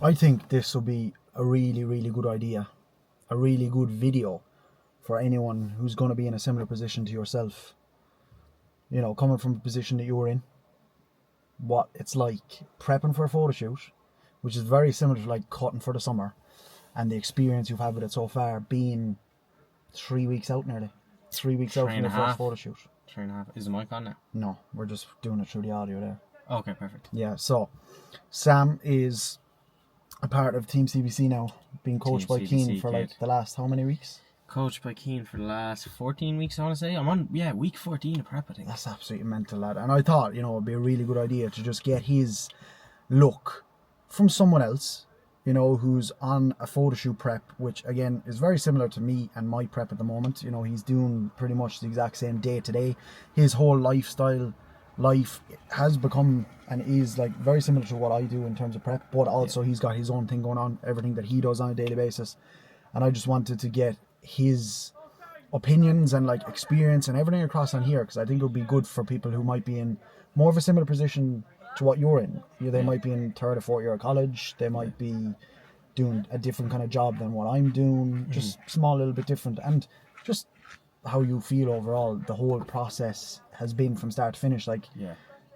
I think this will be a really, really good idea, a really good video for anyone who's going to be in a similar position to yourself. You know, coming from a position that you were in, what it's like prepping for a photo shoot, which is very similar to like cutting for the summer, and the experience you've had with it so far being 3 weeks out nearly. 3 weeks out from your first photo shoot. 3.5. Is the mic on now? No, we're just doing it through the audio there. Okay, perfect. Yeah, so Sam is a part of Teamcbc now, being coached by Keane for like the last how many weeks? Coached by Keane for the last 14 weeks, I want to say. I'm on, week 14 of prep, I think. That's absolutely mental, lad. And I thought, you know, it'd be a really good idea to just get his look from someone else, you know, who's on a photo shoot prep, which again is very similar to me and my prep at the moment. You know, he's doing pretty much the exact same day to day. His whole life has become and is like very similar to what I do in terms of prep, but also he's got his own thing going on, everything that he does on a daily basis. And I just wanted to get his opinions and like experience and everything across on here, because I think it would be good for people who might be in more of a similar position to what you're in. They might be in third or fourth year of college, they might be doing a different kind of job than what I'm doing, just small little bit different, and just how you feel overall the whole process has been from start to finish, like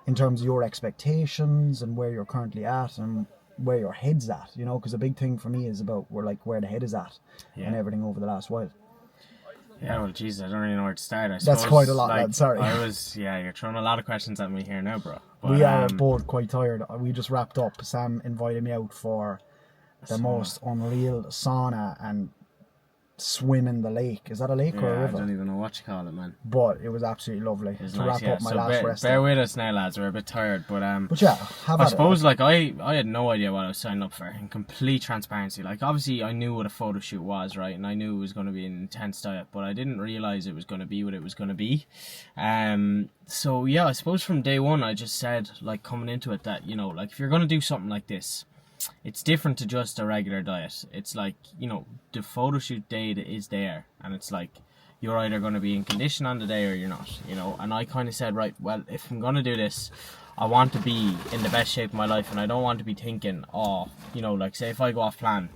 in terms of your expectations and where you're currently at and where your head's at, you know, because a big thing for me is about where the head is at and everything over the last while. Yeah, well, Jesus, I don't really know where to start. I suppose, that's quite a lot, like, lad, sorry. You're throwing a lot of questions at me here now, bro. But, we are both quite tired. We just wrapped up. Sam invited me out for the most unreal sauna and swim in the lake. Is that a lake or a river? I don't even know what you call it, man. But it was absolutely lovely to nice, wrap up my last rest. Bear with us now, lads. We're a bit tired, but yeah, I suppose like I had no idea what I was signing up for. In complete transparency, like obviously I knew what a photo shoot was, right, and I knew it was going to be an intense diet, but I didn't realize it was going to be what it was going to be. So yeah, I suppose from day one I just said, like, coming into it, that, you know, like, if you're going to do something like this, it's different to just a regular diet. It's like, you know, the photo shoot data is there, and it's like you're either going to be in condition on the day or you're not, you know. And I kind of said, right, well, if I'm going to do this, I want to be in the best shape of my life, and I don't want to be thinking, oh, you know, like, say if I go off plan,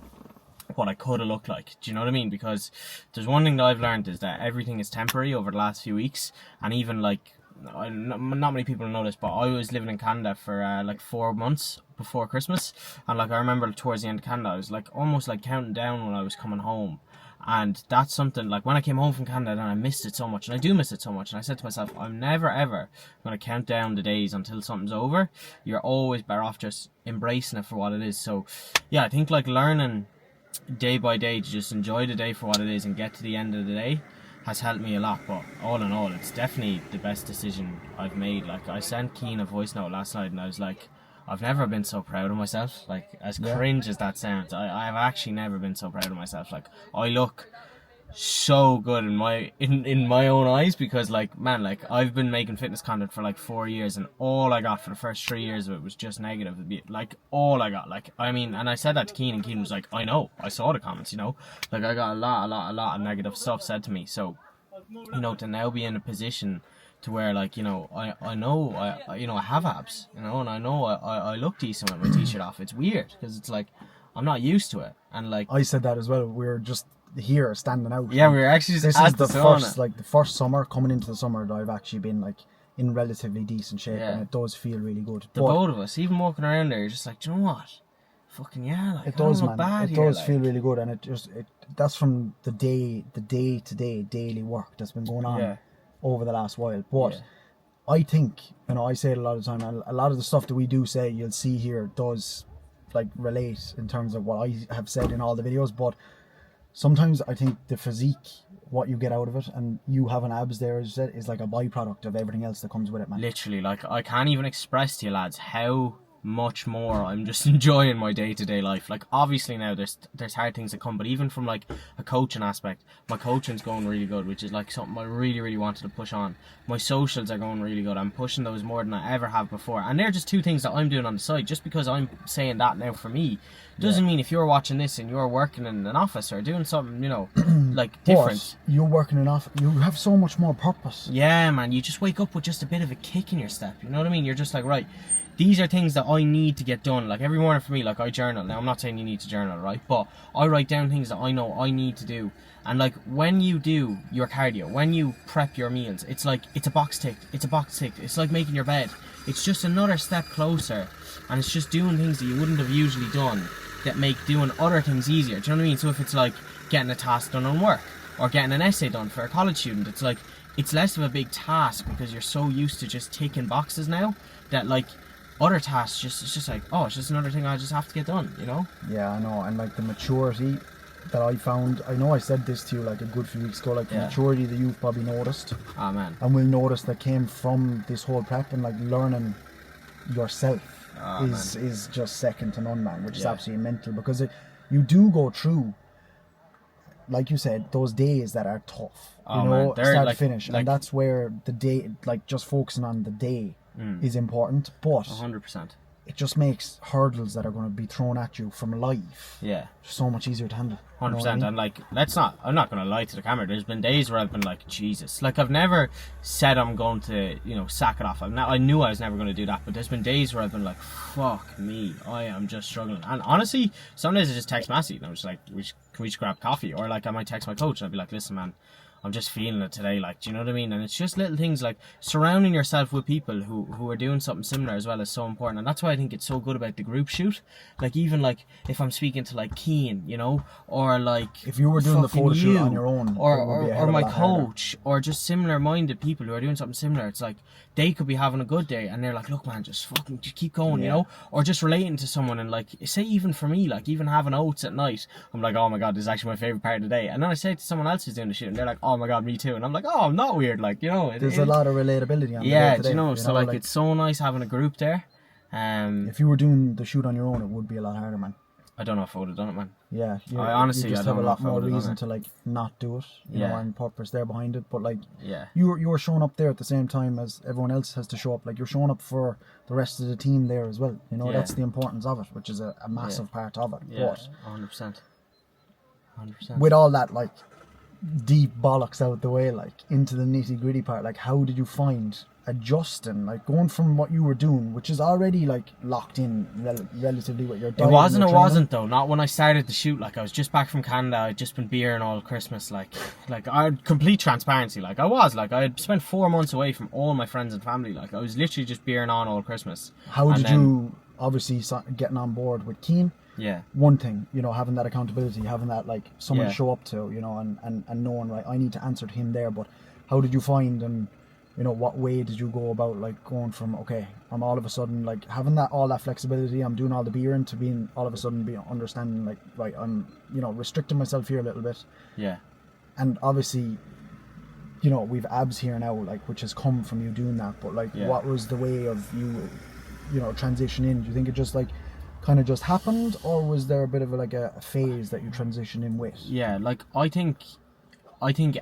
what I could have looked like. Do you know what I mean? Because there's one thing that I've learned is that everything is temporary over the last few weeks, and even like, not many people know this, but I was living in Canada for like 4 months before Christmas, and like I remember towards the end of Canada I was like almost like counting down when I was coming home. And that's something, like, when I came home from Canada, and I missed it so much, and I do miss it so much, and I said to myself, I'm never ever going to count down the days until something's over. You're always better off just embracing it for what it is. So yeah, I think like learning day by day to just enjoy the day for what it is and get to the end of the day has helped me a lot. But all in all, it's definitely the best decision I've made. Like, I sent Keane a voice note last night, and I was like, I've never been so proud of myself. Like, as cringe as that sounds, I've actually never been so proud of myself. Like, I look so good in my own eyes, because, like, man, like, I've been making fitness content for like 4 years, and all I got for the first 3 years of it was just negative. Like, all I got, like, I mean, and I said that to Keane, and Keane was like, I know, I saw the comments, you know, like, I got a lot of negative stuff said to me. So, you know, to now be in a position to where, like, you know, I know I have abs, you know, and I know I look decent with my t-shirt off. It's weird, because it's like, I'm not used to it. And like, I said that as well, we're just here standing out. Yeah, we're actually just at the first summer, coming into the summer, that I've actually been like in relatively decent shape, and it does feel really good. The both of us, even walking around there, you're just like, do you know what? Fucking yeah, like, it does, man. Bad it here, does like. feel really good, and that's from the day-to-day daily work that's been going on over the last while. But I think, you know, I say it a lot of the time, and a lot of the stuff that we do say, you'll see here, does like relate in terms of what I have said in all the videos. But sometimes I think the physique, what you get out of it, and you having abs there, as you said, is like a byproduct of everything else that comes with it, man. Literally, like, I can't even express to you, lads, how much more I'm just enjoying my day-to-day life. Like, obviously now there's hard things that come, but even from like a coaching aspect, my coaching's going really good, which is like something I really wanted to push on. My socials are going really good. I'm pushing those more than I ever have before, and they're just two things that I'm doing on the side. Just because I'm saying that now for me doesn't mean if you're watching this and you're working in an office or doing something, you know, like different. But you're working in office, you have so much more purpose. Yeah, man, you just wake up with just a bit of a kick in your step, you know what I mean? You're just like, right, these are things that I need to get done. Like every morning for me, like I journal. Now I'm not saying you need to journal, right? But I write down things that I know I need to do. And like when you do your cardio, when you prep your meals, it's like it's a box tick. It's a box tick. It's like making your bed. It's just another step closer, and it's just doing things that you wouldn't have usually done that make doing other things easier. Do you know what I mean? So if it's like getting a task done on work or getting an essay done for a college student, it's like it's less of a big task because you're so used to just ticking boxes now that like other tasks it's just like, oh, it's just another thing I just have to get done, you know? Yeah, I know. And like the maturity that I found, I know I said this to you like a good few weeks ago, like the maturity that you've probably noticed Oh man. and will notice that came from this whole prep and like learning yourself is just second to none, man, which is absolutely mental, because you do go through, like you said, those days that are tough, you know, start to finish, and that's where the day, like just focusing on the day is important, but 100%. it just makes hurdles that are going to be thrown at you from life so much easier to handle. 100%. You know what I mean? And like, I'm not going to lie to the camera, there's been days where I've been like, Jesus, like I've never said I'm going to, you know, sack it off. I knew I was never going to do that, but there's been days where I've been like, fuck me, I am just struggling. And honestly, some days I just text Massy and I'm just like, can we just grab coffee? Or like I might text my coach and I'd be like, listen man, I'm just feeling it today, like, do you know what I mean? And it's just little things like surrounding yourself with people who are doing something similar as well is so important. And that's why I think it's so good about the group shoot. Like even like if I'm speaking to like Keane, you know, or like if you were doing the photo shoot on your own, or my coach, or just similar minded people who are doing something similar, it's like they could be having a good day and they're like, look man, just keep going, you know? Or just relating to someone, and like say even for me, like even having oats at night, I'm like, oh my god, this is actually my favourite part of the day. And then I say to someone else who's doing the shoot and they're like, oh my god, me too. And I'm like, oh, I'm not weird, like, you know. There's a lot of relatability on the day to day, you know, so like it's so nice having a group there. If you were doing the shoot on your own, it would be a lot harder, man. I don't know if I would have done it, man. Yeah, I honestly, you just I don't have a know lot if I more would've done reason it. to like not do it, you know, and purpose there behind it. But like, you were showing up there at the same time as everyone else has to show up. Like you're showing up for the rest of the team there as well. You know, that's the importance of it, which is a massive part of it. Yeah, but 100%. with all that like deep bollocks out the way, like into the nitty gritty part, like how did you find adjusting, like going from what you were doing, which is already like locked in relatively with your diet? It wasn't though, not when I started the shoot. Like I was just back from Canada, I'd just been beering all Christmas, like I had complete transparency, like I had spent 4 months away from all my friends and family, like I was literally just beering on all Christmas. How did you, obviously getting on board with Keane, one thing, you know, having that accountability, having that like someone to show up to, you know, and knowing, right, I need to answer to him there. But how did you find, and you know, what way did you go about like going from, okay, I'm all of a sudden like having all that flexibility, I'm doing all the beering, to being all of a sudden being understanding like, right, I'm, you know, restricting myself here a little bit. And obviously, you know, we've abs here now, like, which has come from you doing that. But like, what was the way of you know, transitioning? Do you think it just like kind of just happened, or was there a bit of a phase that you transitioned in with? Yeah, like I think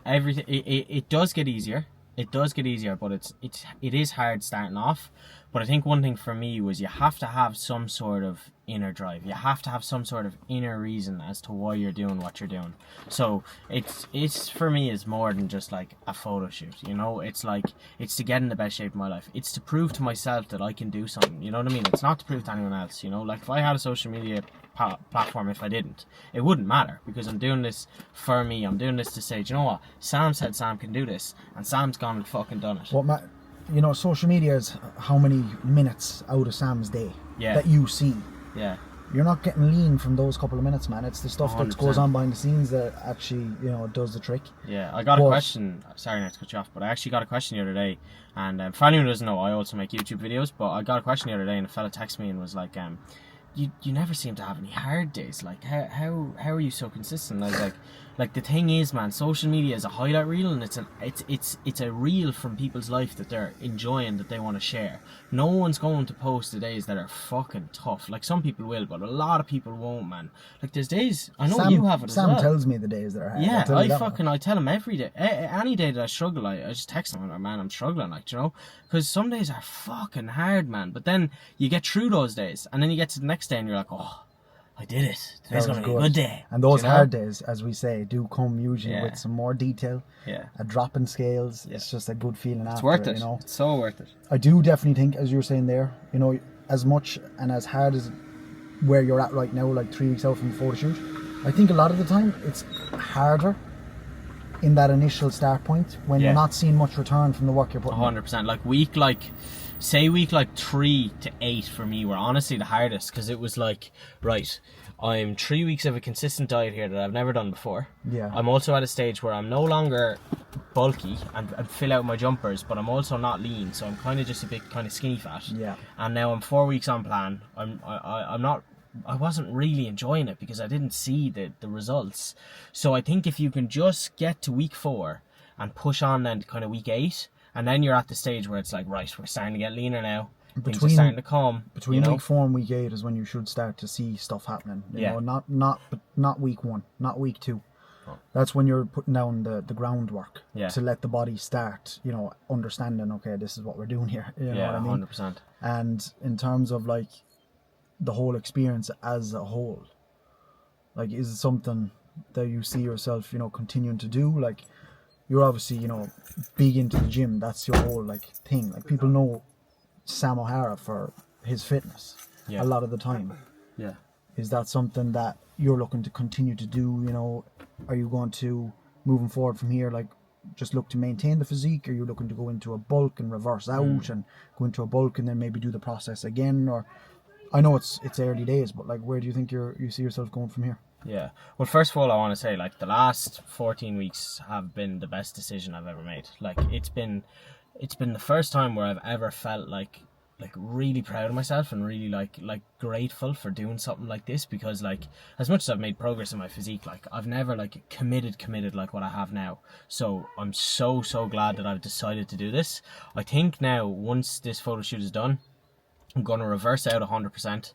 everything it does get easier. It does get easier, but it is hard starting off. But I think one thing for me was you have to have some sort of inner drive. You have to have some sort of inner reason as to why you're doing what you're doing. So it's for me is more than just like a photo shoot, you know. It's like, it's to get in the best shape of my life. It's to prove to myself that I can do something, you know what I mean? It's not to prove to anyone else, you know. Like if I had a social media platform, if I didn't, it wouldn't matter, because I'm doing this for me. I'm doing this to say, do you know what, Sam said Sam can do this, and Sam's gone and fucking done it. You know, social media is how many minutes out of Sam's day that you see. You're not getting lean from those couple of minutes, man. It's the stuff 100%. That goes on behind the scenes that actually, you know, does the trick. I got a question. Sorry not to cut you off, but I actually got a question the other day. And for anyone who doesn't know, I also make YouTube videos. But I got a question the other day, and a fella texted me and was like, you never seem to have any hard days. Like, how are you so consistent? I was like the thing is, man, social media is a highlight reel, and it's a reel from people's life that they're enjoying, that they want to share. No one's going to post the days that are fucking tough. Like some people will, but a lot of people won't, man. Like there's days, I know you have it as well. Sam tells me the days that are hard. I tell him every day. Any day that I struggle, I just text him, man, I'm struggling, like, you know, because some days are fucking hard, man. But then you get through those days, and then you get to the next day, and you're like, oh, I did it. Today's going to be a good day. And those hard days, as we say, do come usually with some more detail. A drop in scales. It's just a good feeling after. It's worth it. You know? It's so worth it. I do definitely think, as you were saying there, you know, as much and as hard as where you're at right now, like 3 weeks out from the photo shoot, I think a lot of the time it's harder in that initial start point when you're not seeing much return from the work you're putting 100%. Like week 3 to 8 for me were honestly the hardest, because it was like, right, I'm 3 weeks of a consistent diet here that I've never done before. Yeah. I'm also at a stage where I'm no longer bulky and fill out my jumpers, but I'm also not lean, so I'm kind of just a bit kind of skinny fat. Yeah. And now I'm 4 weeks on plan. I wasn't really enjoying it because I didn't see the results. So I think if you can just get to week 4 and push on then to kind of week 8, and then you're at the stage where it's like, right, we're starting to get leaner now. Things are starting to come. Between week 4 and week 8 is when you should start to see stuff happening. You know, not week 1, not week 2. Oh. That's when you're putting down the groundwork to let the body start, you know, understanding, okay, this is what we're doing here. You know what I mean? 100%. And in terms of like the whole experience as a whole, like, is it something that you see yourself, you know, continuing to do? Like, you're obviously, you know, big into the gym. That's your whole like thing. Like, people know Sam O'Hara for his fitness a lot of the time. Yeah. Is that something that you're looking to continue to do? You know, are you going to, moving forward from here, like, just look to maintain the physique? Are you looking to go into a bulk and reverse out and go into a bulk and then maybe do the process again? Or, I know it's early days, but like, where do you think you see yourself going from here? Yeah. Well, first of all, I want to say, like, the last 14 weeks have been the best decision I've ever made. Like, it's been the first time where I've ever felt like really proud of myself and really like grateful for doing something like this, because like, as much as I've made progress in my physique, like, I've never like committed like what I have now. So I'm so glad that I've decided to do this. I think now, once this photo shoot is done, I'm going to reverse out 100%,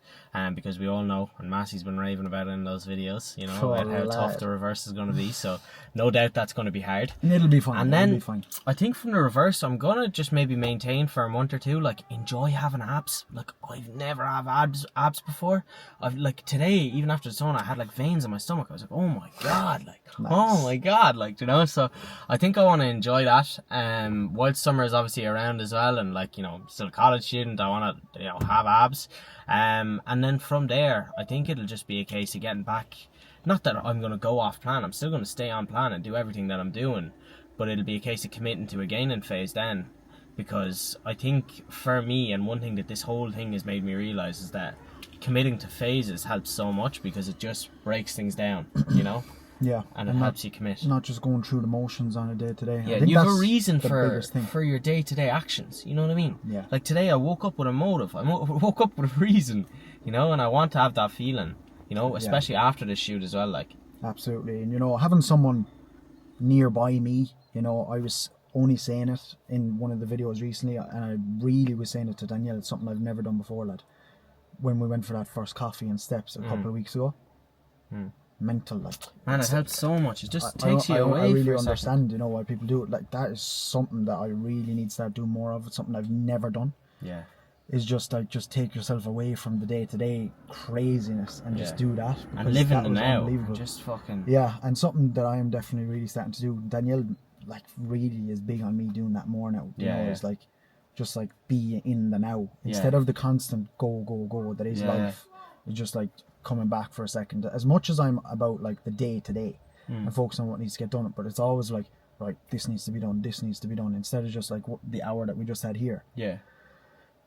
because we all know, and Massy's been raving about it in those videos, you know, about how tough the reverse is going to be. So no doubt that's going to be hard. It'll be fine. And then I think from the reverse, I'm going to just maybe maintain for a month or two, like, enjoy having abs. Like, I've never had abs before. I've, like, today, even after the sauna, I had like veins in my stomach. I was like, oh my God, like, nice. Oh my God, like, you know. So I think I want to enjoy that. While summer is obviously around as well, and like, you know, I'm still a college student, I want to, you know, have abs. And then from there, I think it'll just be a case of getting back. Not that I'm going to go off plan, I'm still going to stay on plan and do everything that I'm doing, but it'll be a case of committing to a gaining phase then. Because I think for me, and one thing that this whole thing has made me realise, is that committing to phases helps so much, because it just breaks things down, you know? Yeah. And it helps you commit. Not just going through the motions on a day to day. Yeah, you have a reason for your day to day actions, you know what I mean? Yeah. Like today I woke up with a motive, I woke up with a reason, you know, and I want to have that feeling, you know, especially after this shoot as well, like. Absolutely. And, you know, having someone nearby me, you know, I was only saying it in one of the videos recently, and I really was saying it to Danielle. It's something I've never done before, lad. When we went for that first coffee and steps a couple of weeks ago. Mental, like. Man, it helps so much. It just takes you away. I really understand, you know, why people do it. Like, that is something that I really need to start doing more of. It's something I've never done. Yeah. Is just like, just take yourself away from the day-to-day craziness and just do that. And live in the now. Just fucking. Yeah, and something that I am definitely really starting to do. Danielle, like, really is big on me doing that more now. You know, it's like, just like, be in the now instead of the constant go that is life. It's just like coming back for a second. As much as I'm about like the day-to-day and focus on what needs to get done, but it's always like, right, this needs to be done, instead of just like the hour that we just had here. Yeah.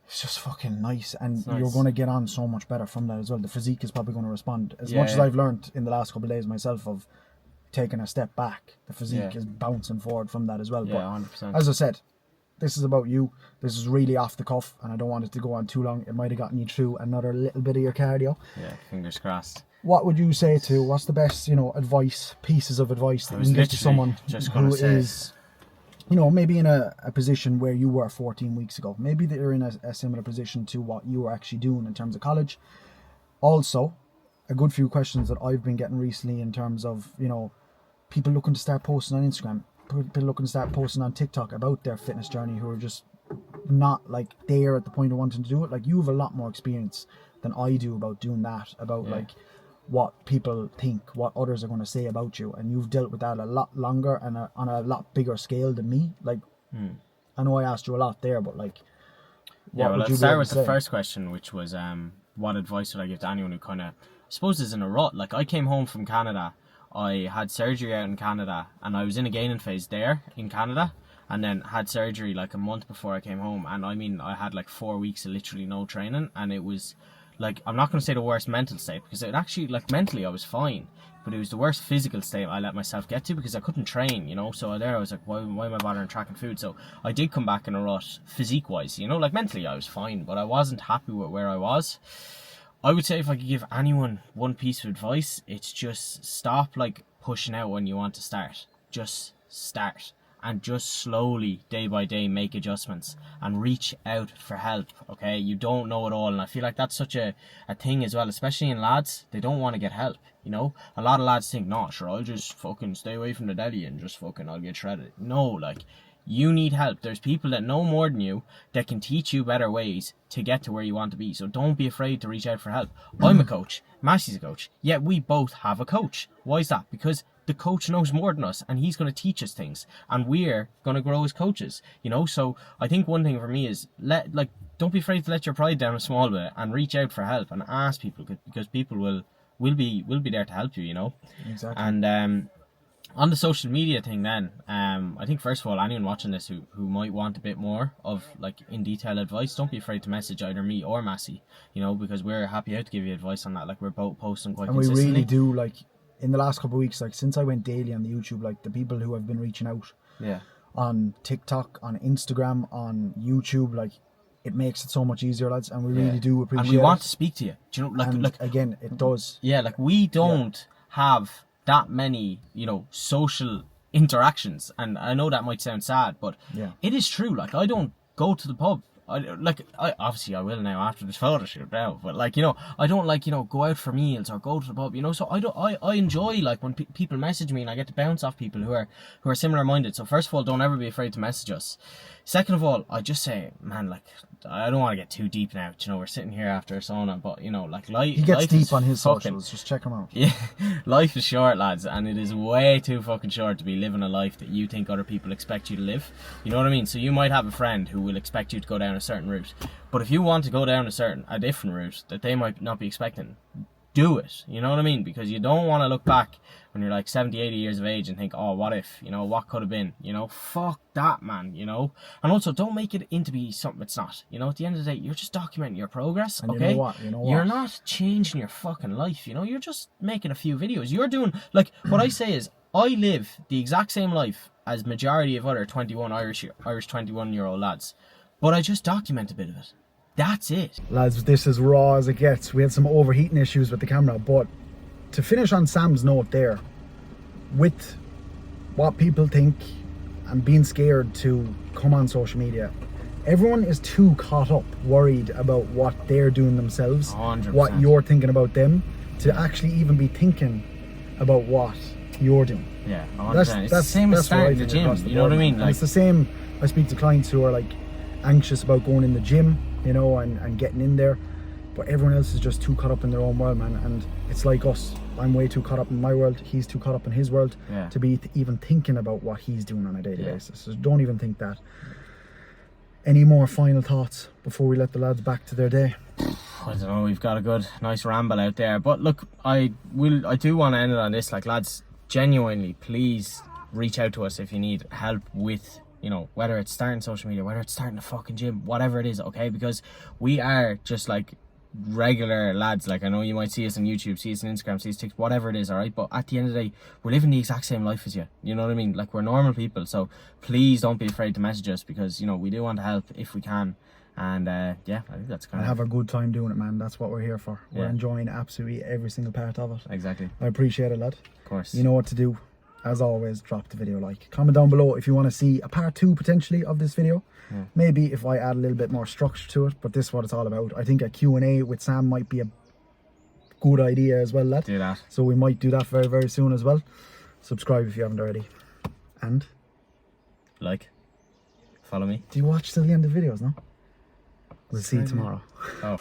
It's just fucking nice, and you're going to get on so much better from that as well. The physique is probably going to respond. As much as I've learned in the last couple of days myself of taking a step back, the physique is bouncing forward from that as well. Yeah, but 100%. as I said, this is about you. This is really off the cuff, and I don't want it to go on too long. It might have gotten you through another little bit of your cardio. Yeah, fingers crossed. What would you say to, what's the best, you know, pieces of advice that you can give to someone who is, you know, maybe in a position where you were 14 weeks ago? Maybe they're in a similar position to what you were actually doing in terms of college. Also, a good few questions that I've been getting recently in terms of, you know, people looking to start posting on Instagram, people looking to start posting on TikTok about their fitness journey, who are just not like there at the point of wanting to do it. Like, you have a lot more experience than I do about doing that, about like what people think, what others are going to say about you, and you've dealt with that a lot longer and on a lot bigger scale than me. Like, I know I asked you a lot there, but like, what would let's you be start able with to the say? first question, which was what advice would I give to anyone who kind of, I suppose, is in a rut. Like, I came home from Canada, I had surgery out in Canada, and I was in a gaining phase there in Canada, and then had surgery like a month before I came home. And I mean, I had like 4 weeks of literally no training, and it was like, I'm not going to say the worst mental state, because it actually, like, mentally I was fine, but it was the worst physical state I let myself get to, because I couldn't train, you know. So there I was like, why am I bothering tracking food? So I did come back in a rut physique wise, you know. Like, mentally I was fine, but I wasn't happy with where I was. I would say if I could give anyone one piece of advice, it's just stop like pushing out when you want to start. Just start, and just slowly, day by day, make adjustments and reach out for help, okay? You don't know it all, and I feel like that's such a thing as well, especially in lads. They don't want to get help, you know? A lot of lads think, no, sure, I'll just fucking stay away from the daddy and just fucking, I'll get shredded. No, like, you need help. There's people that know more than you that can teach you better ways to get to where you want to be. So don't be afraid to reach out for help. I'm a coach. Massy's a coach. Yet we both have a coach. Why is that? Because the coach knows more than us, and he's going to teach us things, and we're going to grow as coaches, you know. So I think one thing for me is don't be afraid to let your pride down a small bit and reach out for help and ask people, because people will be there to help you, you know. Exactly. And on the social media thing then, I think first of all, anyone watching this who might want a bit more of like in detail advice, don't be afraid to message either me or Massy, you know, because we're happy out to give you advice on that. Like, we're both posting quite consistently. And we really do, like, in the last couple of weeks, like since I went daily on the YouTube, like the people who have been reaching out on TikTok, on Instagram, on YouTube, like, it makes it so much easier, lads, and we really do appreciate it. And we want to speak to you. Do you know, like again, it does. Yeah, like, we don't have that many, you know, social interactions, and I know that might sound sad, but it is true. Like, I don't go to the pub. I obviously I will now after this photo shoot now, but like, you know, I don't like, you know, go out for meals or go to the pub, you know. So I enjoy like when people message me, and I get to bounce off people who are similar minded. So first of all, don't ever be afraid to message us. Second of all, I just say, man, like, I don't want to get too deep now. You know, we're sitting here after a sauna, but you know, like, he gets deep on his socials. Just check him out. Yeah, life is short, lads, and it is way too fucking short to be living a life that you think other people expect you to live. You know what I mean? So you might have a friend who will expect you to go down a certain route, but if you want to go down a different route that they might not be expecting, do it. You know what I mean? Because you don't want to look back when you're like 70, 80 years of age and think, oh, what if, you know, what could have been, you know. Fuck that, man, you know. And also, don't make it into be something it's not, you know. At the end of the day, you're just documenting your progress, and okay? You know what? You're not changing your fucking life, you know. You're just making a few videos. You're doing, like, what I say is, I live the exact same life as majority of other 21 Irish 21-year-old lads, but I just document a bit of it. That's it. Lads, this is raw as it gets. We had some overheating issues with the camera, but to finish on Sam's note there, with what people think and being scared to come on social media, everyone is too caught up, worried about what they're doing themselves, 100%. What you're thinking about them, to actually even be thinking about what you're doing. Yeah, 100%. It's the same as starting the gym, you know what I mean? Like, it's the same. I speak to clients who are like anxious about going in the gym, you know, and getting in there, but everyone else is just too caught up in their own world, man. And it's like us. I'm way too caught up in my world. He's too caught up in his world to be even thinking about what he's doing on a daily basis. So don't even think that. Any more final thoughts before we let the lads back to their day? I don't know. We've got a good, nice ramble out there, but look, I do want to end it on this. Like, lads, genuinely, please reach out to us if you need help with, you know, whether it's starting social media, whether it's starting a fucking gym, whatever it is, okay? Because we are just like regular lads. Like, I know you might see us on YouTube, see us on Instagram, see us TikTok, whatever it is, alright? But at the end of the day, we're living the exact same life as you. You know what I mean? Like, we're normal people. So please don't be afraid to message us, because, you know, we do want to help if we can. And yeah, I think that's kind of... have a good time doing it, man. That's what we're here for. We're enjoying absolutely every single part of it. Exactly. I appreciate it, lad. Of course. You know what to do. As always, drop the video a like. Comment down below if you want to see a part 2 potentially of this video. Maybe if I add a little bit more structure to it, but this is what it's all about. I think a Q&A with Sam might be a good idea as well, lad. Do that. So we might do that very, very soon as well. Subscribe if you haven't already. And like, follow me. Do you watch till the end of the videos, no? We'll see you tomorrow. Oh.